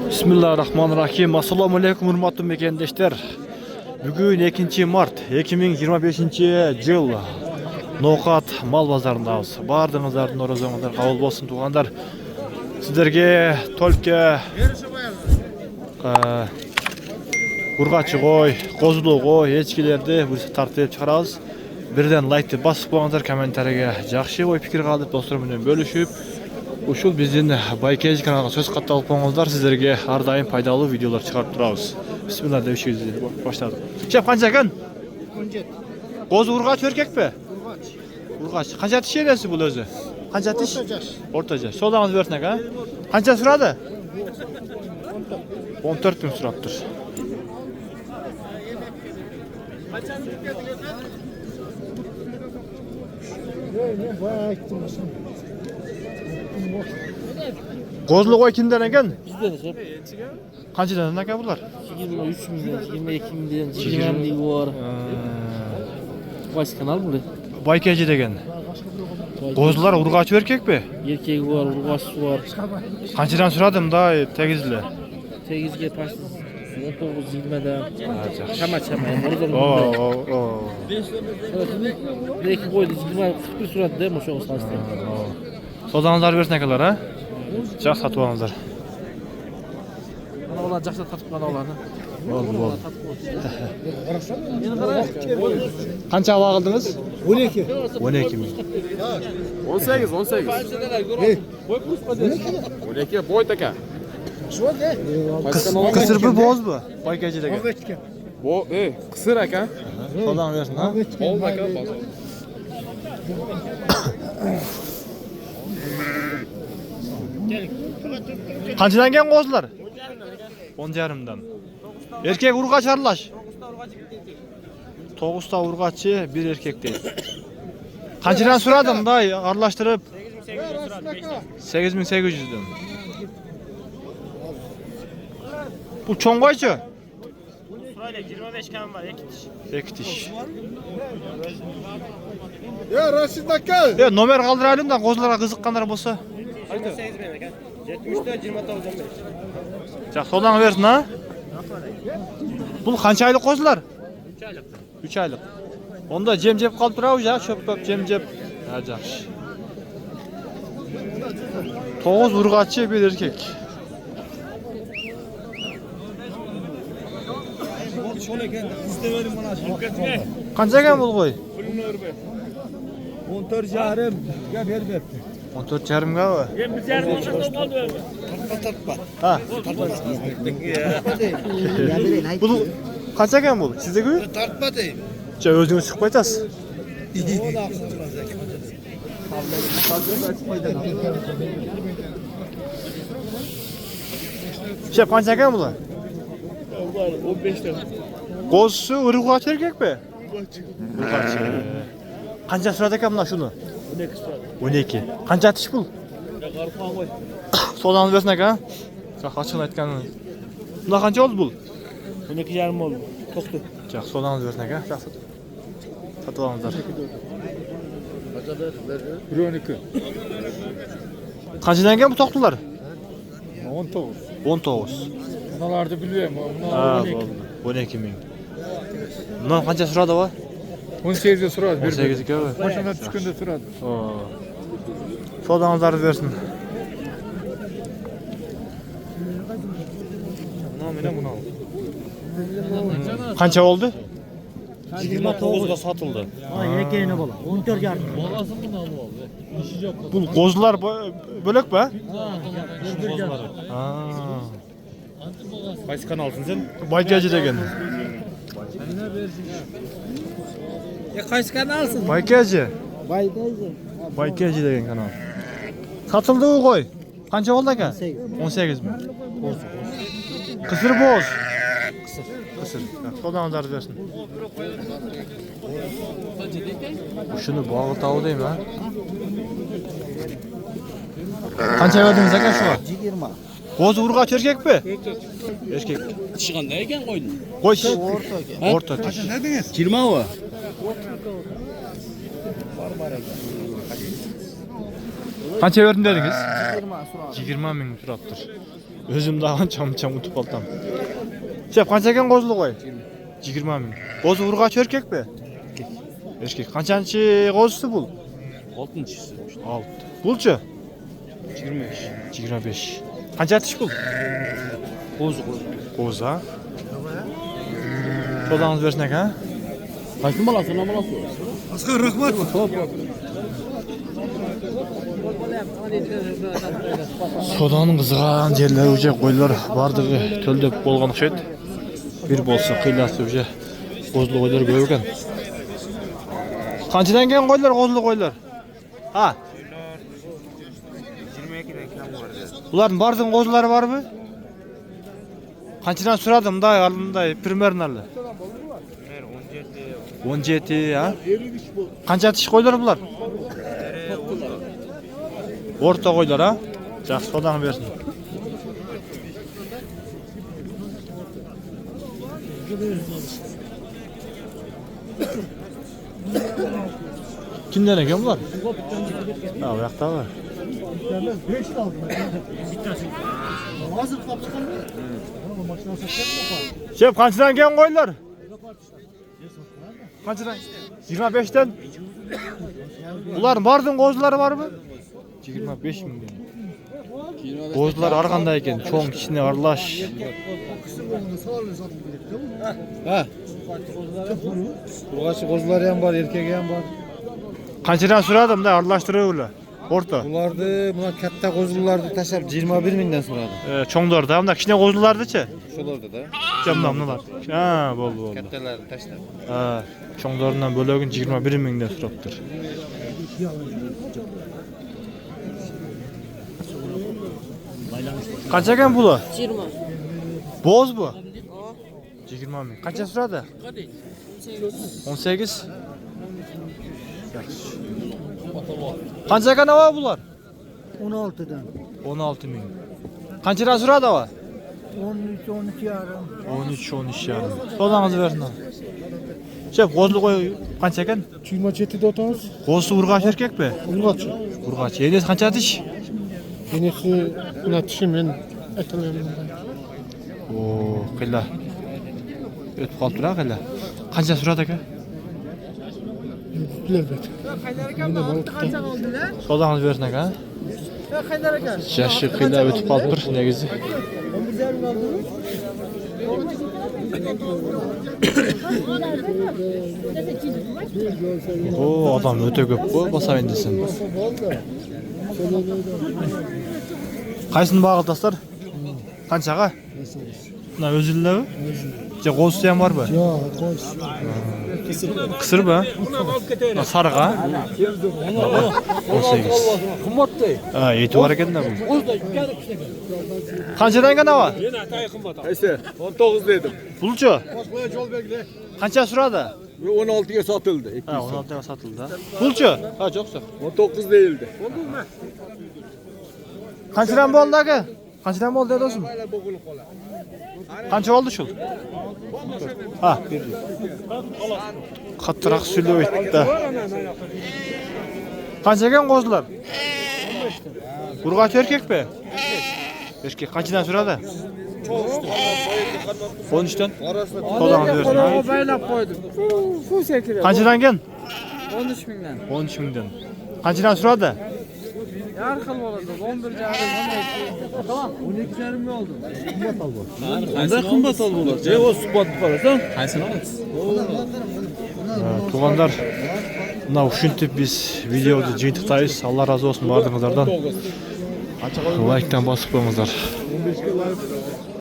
Bismillahirrahmanirrahim. Assalamu alaikum hurmatly mekendeşler. Bugün 2 Mart 2025 yıl. Nokat mal bazarındayız. Bardığınızların orazanızlar kabul bolsun tuğanlar. Sizlerge tolke urgaçı koy, kozulu koy, eçkilerdi tartib çıkarabız. Birden like basıp koyаңыздар, kommentarga жақшы ой пикир калдырып достор менен бөлүшүп, ушул биздин Байкеж каналына сөз катталып коюңуздар. Сиздерге ар дайым пайдалуу видеолор чыгарып турабыз. Бисмилlah деп баштадык. Шеп канча экен? 17. Коз ургач эркекпи? Ургач. Канча тиш элеси бул өзү? Канча тиш? Орта жаш. Солдаңыз берсин экен. Канча сурады? 14 миң сураптыр. Kozlu koy kimden eken? Bizden hep. Kaçıdan eken bunlar? 23 milyon, 22 milyon, 20 milyon var. Baş kanal mı? Baykeci degen. Kozlular urgaç erkek mi? Erkeği var, urgaçı var. Kaçıdan suradım da tegizli. 8'ge taşlı. 19-20'de. Çama. Oo. Belki koydu 20-41 surat değil mi şu an saçta? Sodanızlar versin ekalar ha? Çok satıp alınızlar. Bana olan жақсы tatып bana olanı. Oldu. Kança hava aldınız? 12. 12 mi? 18. 12 boy taka. Kısır bu boz bu. Baykeci degen. Bu kısır aka. Sodan versin ha? Ol aka. Kaçıdan gen kozlar? 10,5'dan. Erkek urgaç aralaş. 9'ta urgaçı, bir erkek değil. Kaçıdan suradım da arlaştırıp 8.800'den. Bu çoğunqayçı? Sırayla 25 kan var, İki diş. Ya Raşit Akka. Ya nomer kaldıralım da kozlara kızıkkanlar bolsa. 28 bin kan. 74 29 15. Çak soldan versin ha. Bu kança aylık kozlar? 3 aylık. 3 aylık. Onda cem kalıp durabı ya, çöp cem. Ha yaxşı. 9 urgaçı, bir erkek. Kança eken bul koy? 14 yarım. Ya ver. 14,5 ga. Ben bir yarım olsa oldu. Ha. Bu kança eken bul? Sizde gü? Tartma deyim.Ça özünüz çıkıp aytasız. Şef kança eken bular? 15 tane. Kozsu urgaç erkek mi? Urgaç. Kança sırada eken bunlar şunu? 12 sıra. 12. Kança atış bul? Ya karpan koy. Sodan versin eken. Çok açığını aytkan. Bunda kança oldu bul? 12 yarım oldu. Toktu. Çok sodan versin eken. Satып alыңыздар. 12. Kaçıdan eken bu toktular? 19. 19. Bunalardı bilmiyorum. Ha, 12 ming. Bundan kança sırada var? 18'e suradı. 18 eke var. Başına düşkünde suradı. Sodanızları versin. Kança oldu? 29'da satıldı. Yekeğine bala. 14 yarım. Bu kozlar bölük be? Qaysi kanalsın sen? Baykeci degen. Kaç kanalsın? Baykeci. Baydaydı. Baykeci degen kanal. Satıldı o koy. Kança oldu eken? 18 mi? Kısır boz. Kısır. Sodanızları versin. Şunu bağlı tavu değil mi ha? Kança verdiniz eken şu var? 20. Koz urgaç erkek mi? Erkek. Çıkan ne eken koydun? Koy. Orta diş. 20 o. Qancha berdim dedingiz? 20 so'radi. 20 ming turaptır. Özüm daha ança unutup kaldım. Sep qancha ekan qo'zli qo'y? 20 ming. Qo'zi urg'ach erkek mi? Erkek. Qanchanchi qo'zisi bu? 6-chisi. 6. Bulchi? 25. 25. Qancha tish bu? Qo'zi. Qo'z ha? Sodangiz bersin aka. Qaysi bolasi, nima bolasi? Asqar rahmat. Sodanın kızıgan yerleri uca qo'ylar bardığı töldöp bolgan o'xshaydi. Bir bolsa qıylası uca qozlu qo'ylar ko'p ekan. Qanchadan kelgan qo'ylar, qozlu qo'ylar? Ha? 22'den kam var. Ularning bardığın qozlari barmı? Qanchadan so'radim da, alımday primernali. 17 ha? Qancha tish qo'ylar bular? O'rta qo'ylar ha? Yaxshi, sodani bersin. Kimden ekan bular? Ha, bu yoqda var. Şef, qanchadan kelgan qo'ylar? Qanchadan? 25'ten. Ular bardın qo'zlari bormi? 25 ming. Qo'zlar har qanday ekan, cho'ng kichkina aralash. Ha. Urg'achi qo'zlari ham bor, erkagi ham bor. Qanchadan so'radim da, aralashtirib ular. O'rta. Ularni, buna katta qo'zlarni tashlab 21 mingdan so'radi. Cho'nglarda, hamda kichkina qo'zlardichi? Shularda da. Jamlamlar. Ha, bo'ldi. Kattalarni tashlab. Ha, cho'nglardan bo'lagin 21 mingdan so'rabdir. Qancha ekan bular? 20. Bo'z bu. 20 ming. Qancha so'radi? 18. Qancha ekan ava bular? 16'dan. 16 ming. Qanchadan so'radi ava? 13, 12 yarım. 13, 13 yarım. So'dangizni bersin. Şef, qo'zli qo'y qancha ekan? 27'de otamiz. Qo'zsi urg'ach erkakmi? Urg'aç. Urg'ach. Yenesi qancha tish? Yenisi buna tişim ben etlemem. Oo, qilla. O'tib qolib turadi qilla. Qancha so'radi aka? Bilerbet. Yine balıkta. So'dangizni bersin aka. Yaşı qilla o'tib qolib tur negizi. Oo, adam o'ta ko'p bu, bosayin desin. Qaysini bag'iltasizlar? Qanchaga? Buna o'zinglarmi? Je qo'zisi ham bormi? Yok, koş. Qisirmi? Sarıqa? 18. Ha, yeti var ekan da bu. Qanchadan ekan ava? Neyse 19 dedim. Pulchi? Qancha so'radi? 16'ya satıldı. Ha, 16 ga sotildi. Pulchi? Ha, yo'qsa. 19 değildi. Qanchadan bo'ldi aka? Qanchadan bo'ldi do'stim? Qancha oldi shu? Ha, berdi. Qattiroq so'ylab aytdi. Qancha ekan qo'zlar? 15 Urg'ach erkakmi? Erkak. Qanchadan so'radi? 13'ten. So'dangizni bersin. Baylab qo'ydim. Suv sekiradi. Qanchadan ekan? 13 mingdan. 13 mingdan. Qanchadan so'radi? Yar xil bo'ladi. 11 jarim, 12. Tamam. 12 jarim mi oldu? Qanday qimmat ol bo'lar? Je, o'z suhbatni qarasan. Qaysini olasiz? Tuğanlar, buna uşuntip biz videoda jintықтайыз. Allah razı olsun bardığınızlardan. Like'tan basıp koyыңыздар.